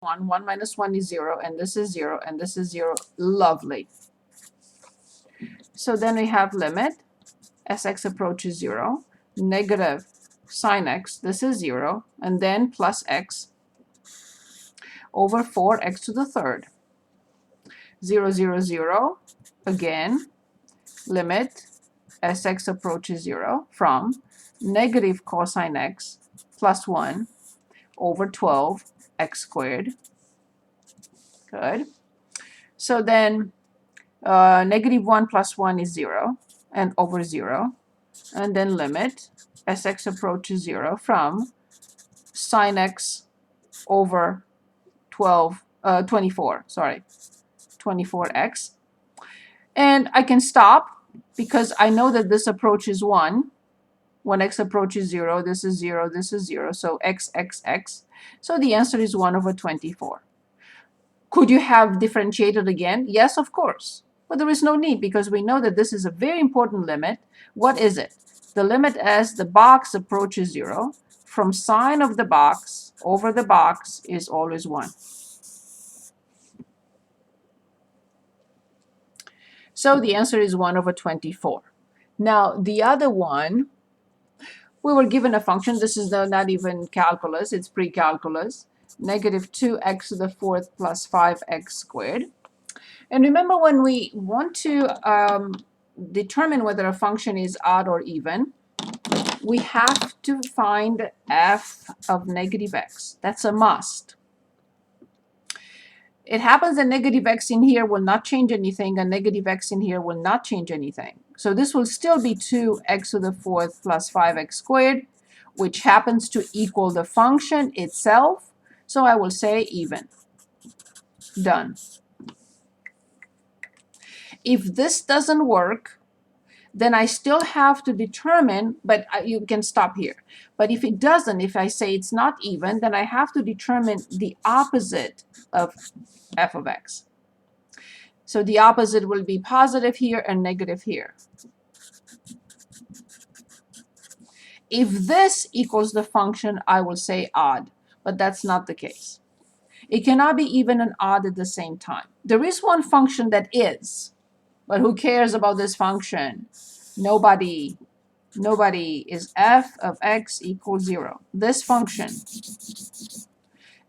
1. 1 minus 1 is 0, and this is 0, and this is 0. Lovely. So then we have limit as x approaches 0, negative sine x, this is 0, and then plus x over 4x to the third. 0, 0, 0. Again, limit as x approaches 0 from negative cosine x plus 1 over 12 x squared. Good. So then negative 1 plus 1 is 0 and over 0. And then limit as x approaches 0 from sine x over 24, sorry, 24x. And I can stop because I know that this approaches 1. When x approaches 0, this is 0, this is 0. So x, x, x. So the answer is 1 over 24. Could you have differentiated again? Yes, of course. But there is no need because we know that this is a very important limit. What is it? The limit as the box approaches 0 from sine of the box over the box is always 1. So the answer is 1 over 24. Now, the other one, we were given a function. This is not even calculus. It's pre-calculus. Negative 2x to the fourth plus 5x squared. And remember, when we want to determine whether a function is odd or even, we have to find f of negative x. That's a must. It happens that negative x in here will not change anything, and negative x in here will not change anything. So this will still be 2x to the fourth plus 5x squared, which happens to equal the function itself. So I will say even. Done. If this doesn't work, then I still have to determine, but you can stop here. But if it doesn't, if I say it's not even, then I have to determine the opposite of f of x. So the opposite will be positive here and negative here. If this equals the function, I will say odd, but that's not the case. It cannot be even and odd at the same time. There is one function that is, but who cares about this function? Nobody. Nobody. Is f of x equals 0. This function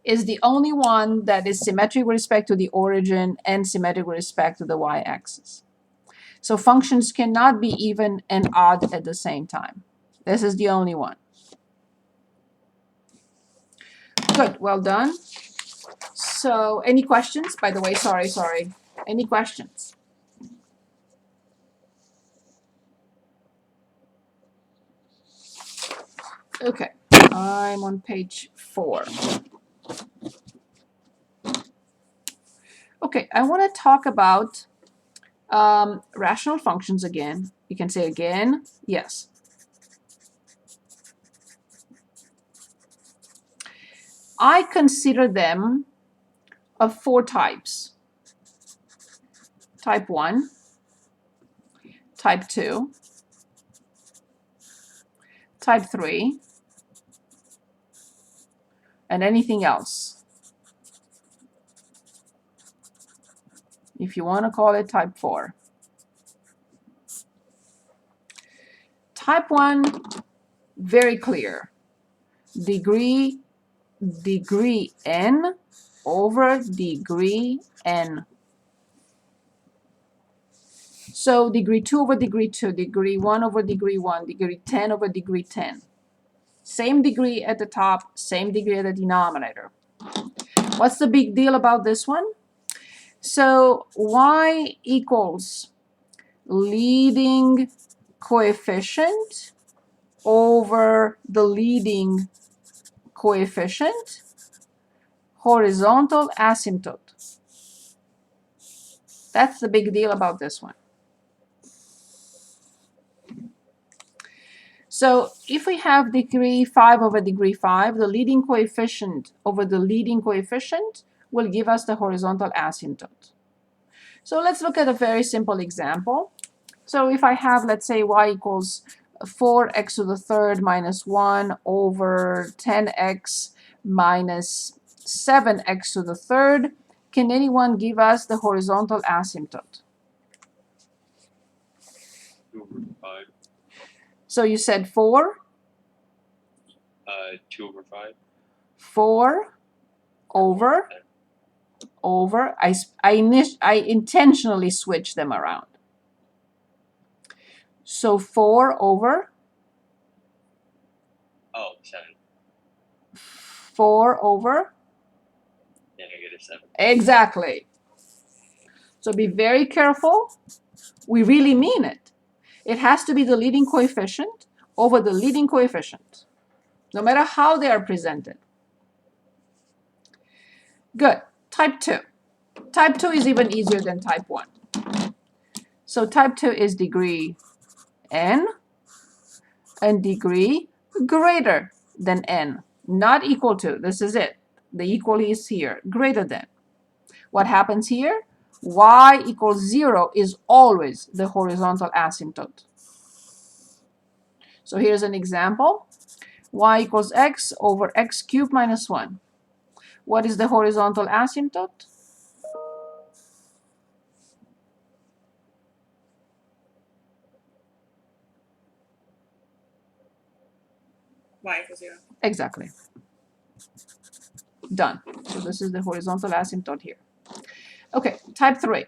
is the only one that is symmetric with respect to the origin and symmetric with respect to the y-axis. So functions cannot be even and odd at the same time. This is the only one. Good, well done. So any questions? By the way, sorry. Any questions? Okay, I'm on page 4. Okay, I want to talk about rational functions again. You can say again, yes. I consider them of 4 types. Type 1, type 2, type 3, and anything else. If you want to call it type 4. Type 1, very clear. Degree n over degree n. So degree 2 over degree 2, degree 1 over degree 1, degree 10 over degree 10. Same degree at the top, same degree at the denominator. What's the big deal about this one? So y equals leading coefficient over the leading coefficient, horizontal asymptote. That's the big deal about this one. So if we have degree 5 over degree 5, the leading coefficient over the leading coefficient will give us the horizontal asymptote. So let's look at a very simple example. So if I have, let's say, y equals 4x to the third minus 1 over 10x minus 7x to the third. Can anyone give us the horizontal asymptote? 2/5. So you said 4? 2/5. 4 over I intentionally switched them around. So 4 over 7. 4 over -7. exactly. So be very careful. We really mean it. It has to be the leading coefficient over the leading coefficient, no matter how they are presented. Good. Type 2. Type 2 is even easier than type 1. So type 2 is degree n and degree greater than n. Not equal to. This is it. The equal is here. Greater than. What happens here? Y equals 0 is always the horizontal asymptote. So here's an example. Y equals x over x cubed minus 1. What is the horizontal asymptote? Y equals 0. Exactly. Done. So this is the horizontal asymptote here. Okay, type 3.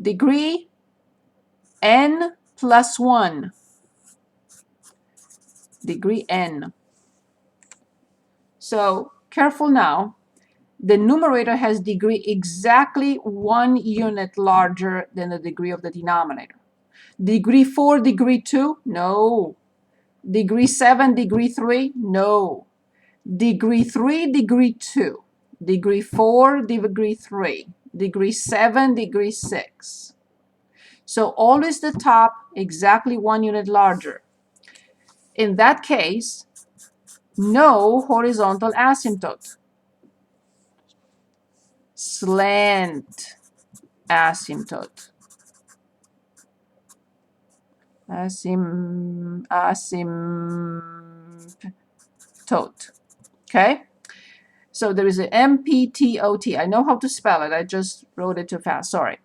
Degree n plus 1. Degree n. So careful now. The numerator has degree exactly 1 unit larger than the degree of the denominator. Degree 4, degree 2? No. Degree 7, degree 3? No. Degree 3, degree 2. Degree 4, degree 3. Degree 7, degree 6. So always the top exactly 1 unit larger. In that case, no horizontal asymptote. Slant asymptote. Asymptote. Okay? So there is an MPTOT. I know how to spell it. I just wrote it too fast. Sorry.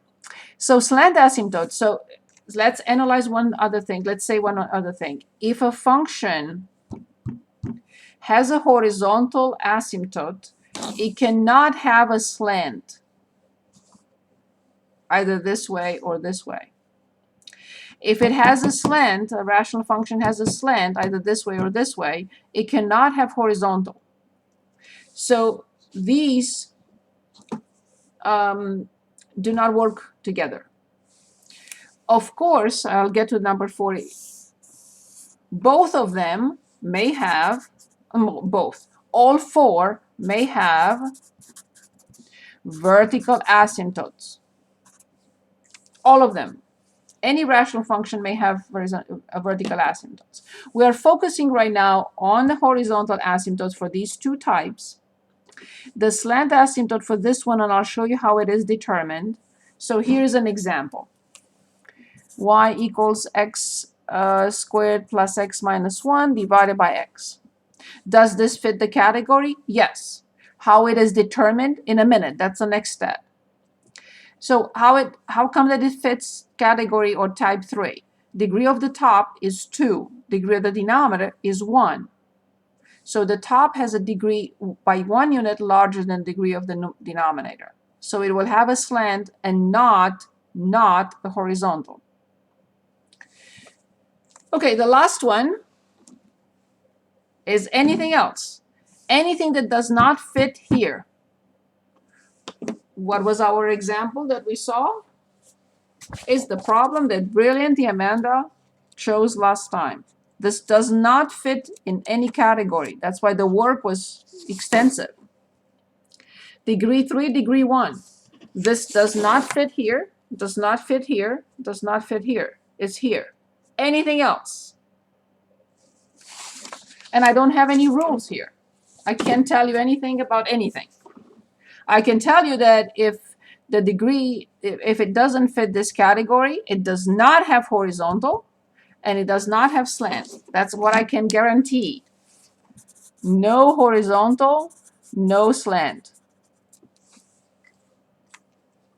So slant asymptote. So let's analyze one other thing. Let's say one other thing. If a function has a horizontal asymptote, it cannot have a slant, either this way or this way. If it has a slant, a rational function has a slant, either this way or this way, it cannot have horizontal. So these do not work together. Of course, I'll get to number 40. Both of them may have, all 4 may have vertical asymptotes. All of them. Any rational function may have vertical asymptotes. We are focusing right now on the horizontal asymptotes for these 2 types. The slant asymptote for this one, and I'll show you how it is determined. So here's an example. Y equals x squared plus x minus 1 divided by x. Does this fit the category? Yes. How it is determined? In a minute. That's the next step. So how come that it fits category or type 3? Degree of the top is 2. Degree of the denominator is 1. So the top has a degree by 1 unit larger than degree of the denominator. So it will have a slant and not a horizontal. Okay, the last one is anything else. Anything that does not fit here. What was our example that we saw? Is the problem that brilliant Amanda chose last time. This does not fit in any category. That's why the work was extensive. Degree 3, degree 1. This does not fit here, does not fit here, does not fit here. It's here. Anything else? And I don't have any rules here. I can't tell you anything about anything. I can tell you that if the degree, if it doesn't fit this category, it does not have horizontal, and it does not have slant. That's what I can guarantee. No horizontal, no slant.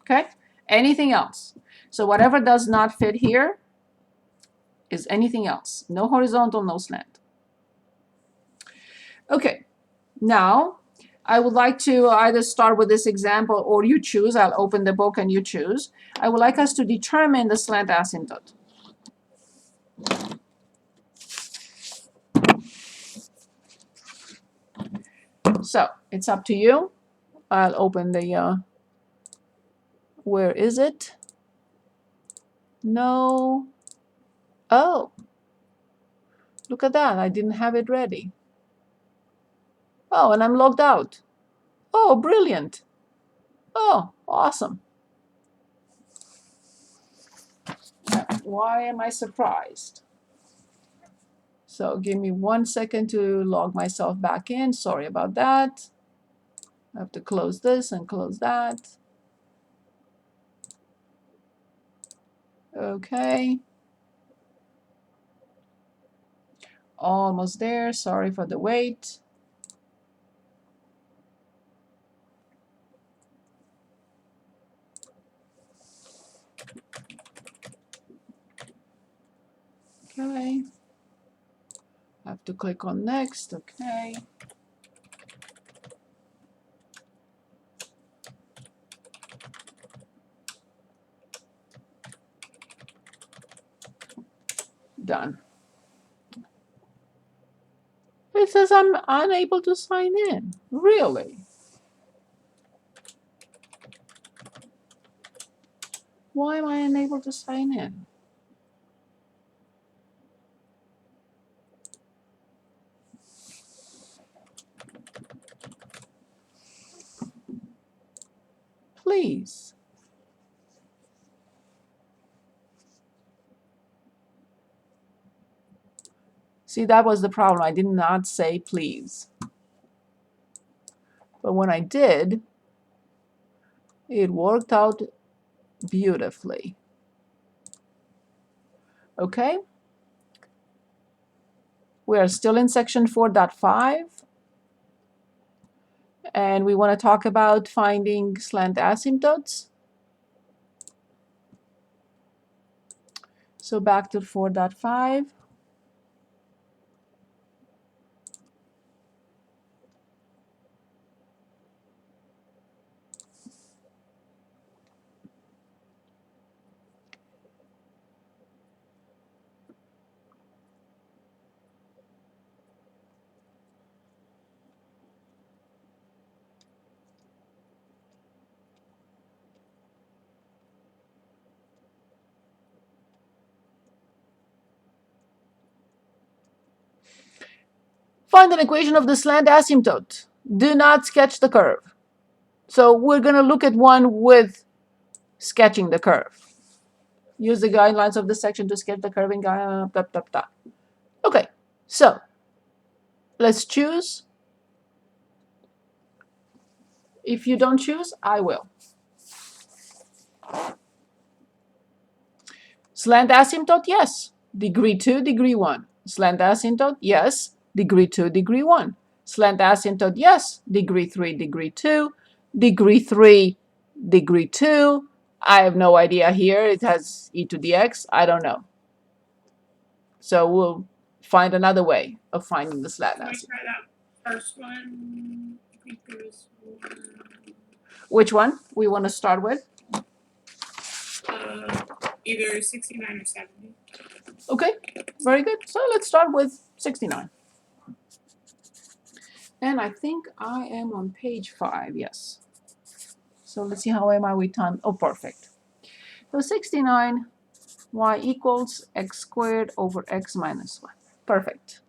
Okay? Anything else? So whatever does not fit here is anything else. No horizontal, no slant. Okay, now I would like to either start with this example or you choose. I'll open the book and you choose. I would like us to determine the slant asymptote. So it's up to you. I'll open the, where is it? No. Oh, look at that. I didn't have it ready. Oh, and I'm logged out. Oh, brilliant. Oh, awesome. Why am I surprised? So give me 1 second to log myself back in. Sorry about that. I have to close this and close that. Okay. Almost there. Sorry for the wait. Okay. I have to click on next. Okay. Done. It says I'm unable to sign in. Really? Why am I unable to sign in? Please. See, that was the problem. I did not say please. But when I did, it worked out beautifully. Okay? We are still in section 4.5. And we want to talk about finding slant asymptotes. So back to 4.5. Find an equation of the slant asymptote. Do not sketch the curve. So we're going to look at one with sketching the curve. Use the guidelines of this section to sketch the curving blah, blah, blah. Okay, so let's choose. If you don't choose, I will. Slant asymptote, yes. Degree 2, degree 1. Slant asymptote, yes. Degree 2, degree 1. Slant asymptote, yes. Degree 3, degree 2. Degree 3, degree 2. I have no idea here. It has e to the x. I don't know. So we'll find another way of finding the slant Can we asymptote. try that first one? I think there was one. Which one we want to start with? Either 69 or 70. Okay, very good. So let's start with 69. And I think I am on page 5, yes. So let's see how am I with time. Oh, perfect. So 69, y equals x squared over x minus 1. Perfect.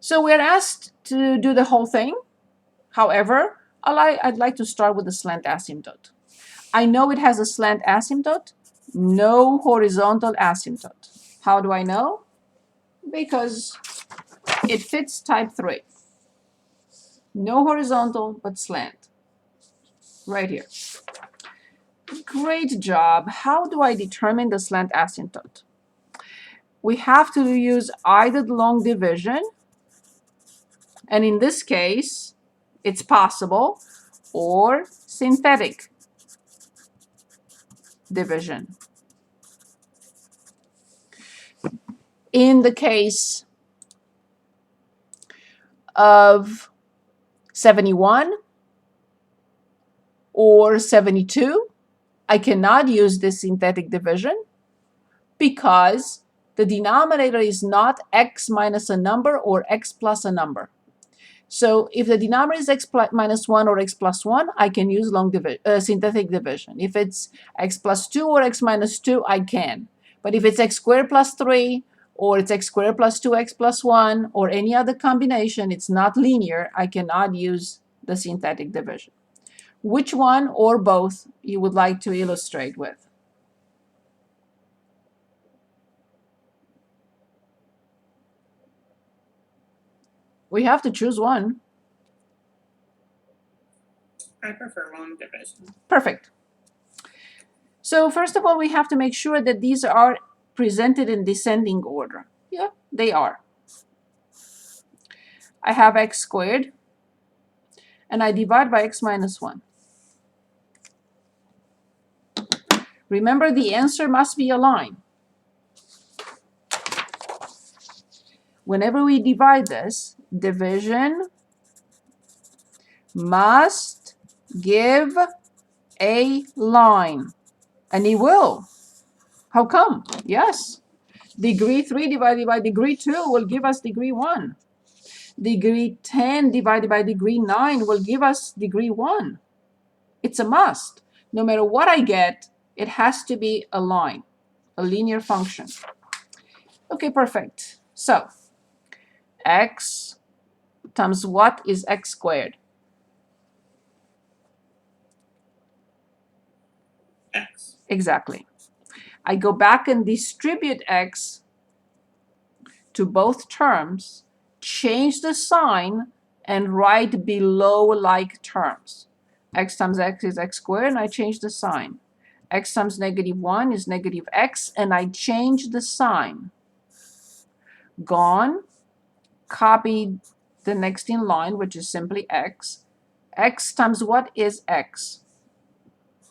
So we're asked to do the whole thing. However, I'd like to start with the slant asymptote. I know it has a slant asymptote, no horizontal asymptote. How do I know? Because it fits type 3. No horizontal, but slant. Right here. Great job. How do I determine the slant asymptote? We have to use either the long division, and in this case, it's possible, or synthetic division. In the case of 71 or 72, I cannot use this synthetic division because the denominator is not x minus a number or x plus a number. So if the denominator is x minus 1 or x plus 1, I can use synthetic division. If it's x plus 2 or x minus 2, I can. But if it's x squared plus 3, or it's x squared plus 2x plus 1, or any other combination, it's not linear, I cannot use the synthetic division. Which one or both you would like to illustrate with? We have to choose one. I prefer long division. Perfect. So first of all, we have to make sure that these are presented in descending order. Yeah, they are. I have x squared, and I divide by x minus 1. Remember, the answer must be a line. Whenever we divide this, division must give a line. And it will. How come? Yes. Degree 3 divided by degree 2 will give us degree 1. Degree 10 divided by degree 9 will give us degree 1. It's a must. No matter what I get, it has to be a line, a linear function. Okay, perfect. So, x times what is x squared? X. Exactly. I go back and distribute x to both terms, change the sign, and write below like terms. X times x is x squared, and I change the sign. X times negative 1 is negative x, and I change the sign. Gone. Copy the next in line, which is simply x. X times what is x?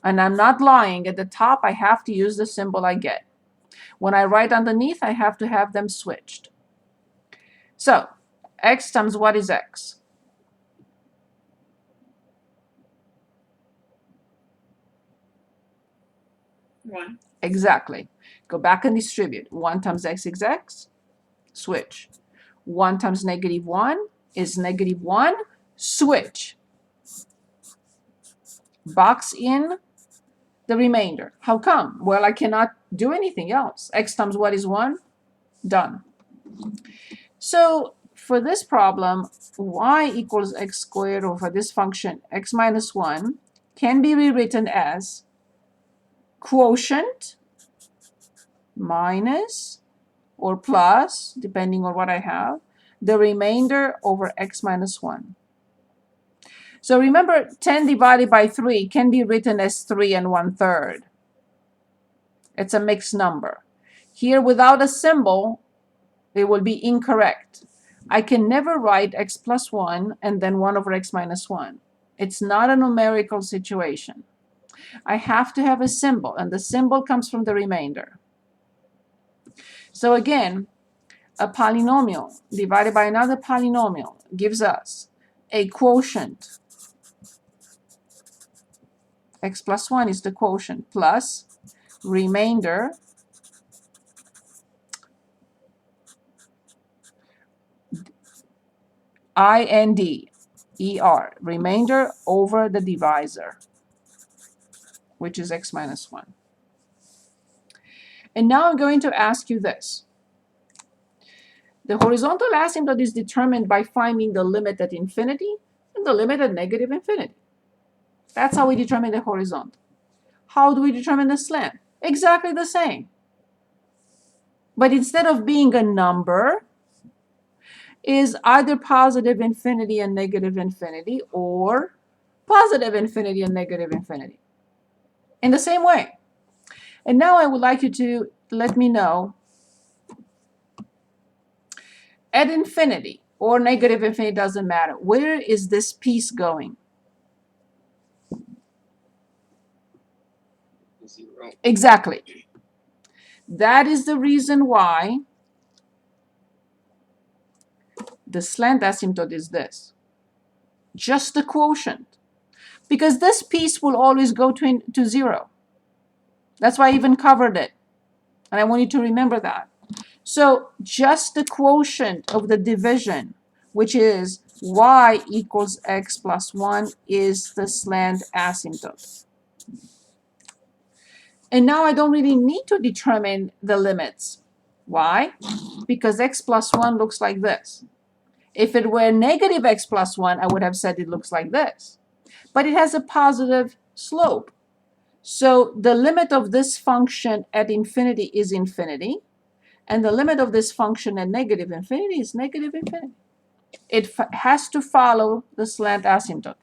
And I'm not lying. At the top, I have to use the symbol I get. When I write underneath, I have to have them switched. So, x times what is x? One. Exactly. Go back and distribute. 1 times x is x. Switch. 1 times negative 1 is negative 1. Switch. Box in the remainder. How come? Well, I cannot do anything else. X times what is 1? Done. So for this problem, y equals x squared, or for this function, x minus 1, can be rewritten as quotient minus or plus, depending on what I have, the remainder over x minus 1. So remember, 10 divided by 3 can be written as 3 1/3. It's a mixed number. Here, without a symbol, it will be incorrect. I can never write x plus 1 and then 1 over x minus 1. It's not a numerical situation. I have to have a symbol, and the symbol comes from the remainder. So again, a polynomial divided by another polynomial gives us a quotient. X plus 1 is the quotient, plus remainder INDER, remainder over the divisor, which is x minus 1. And now I'm going to ask you this. The horizontal asymptote is determined by finding the limit at infinity and the limit at negative infinity. That's how we determine the horizontal. How do we determine the slant? Exactly the same. But instead of being a number, is either positive infinity and negative infinity, or positive infinity and negative infinity. in the same way. And now I would like you to let me know at infinity or negative infinity, doesn't matter. Where is this piece going? 0. Exactly. That is the reason why the slant asymptote is this. Just the quotient. Because this piece will always go to 0. That's why I even covered it. And I want you to remember that. So just the quotient of the division, which is y equals x plus 1, is the slant asymptote. And now I don't really need to determine the limits. Why? Because x plus 1 looks like this. If it were negative x plus 1, I would have said it looks like this. But it has a positive slope. So the limit of this function at infinity is infinity. And the limit of this function at negative infinity is negative infinity. It has to follow the slant asymptote.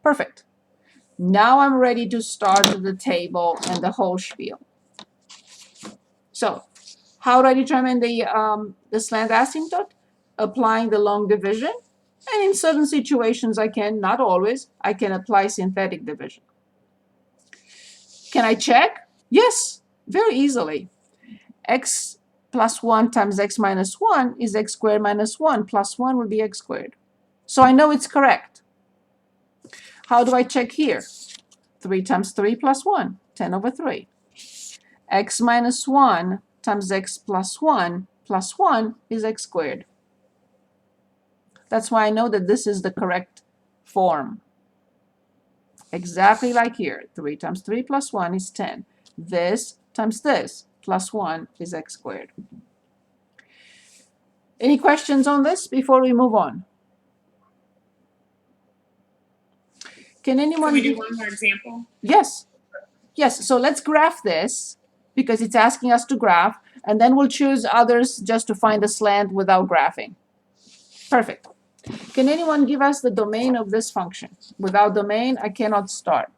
Perfect. Now I'm ready to start the table and the whole spiel. So how do I determine the slant asymptote? Applying the long division. And in certain situations I can, not always, I can apply synthetic division. Can I check? Yes, very easily. X plus 1 times x minus 1 is x squared minus 1. Plus 1 will be x squared. So I know it's correct. How do I check here? 3 times 3 plus 1, 10 over 3. X minus 1 times x plus 1 is x squared. That's why I know that this is the correct form. Exactly like here. 3 times 3 plus 1 is 10. This times this plus 1 is x squared. Any questions on this before we move on? Can anyone Can we do one more example? Yes. Yes, so let's graph this because it's asking us to graph, and then we'll choose others just to find the slant without graphing. Perfect. Can anyone give us the domain of this function? Without domain, I cannot start.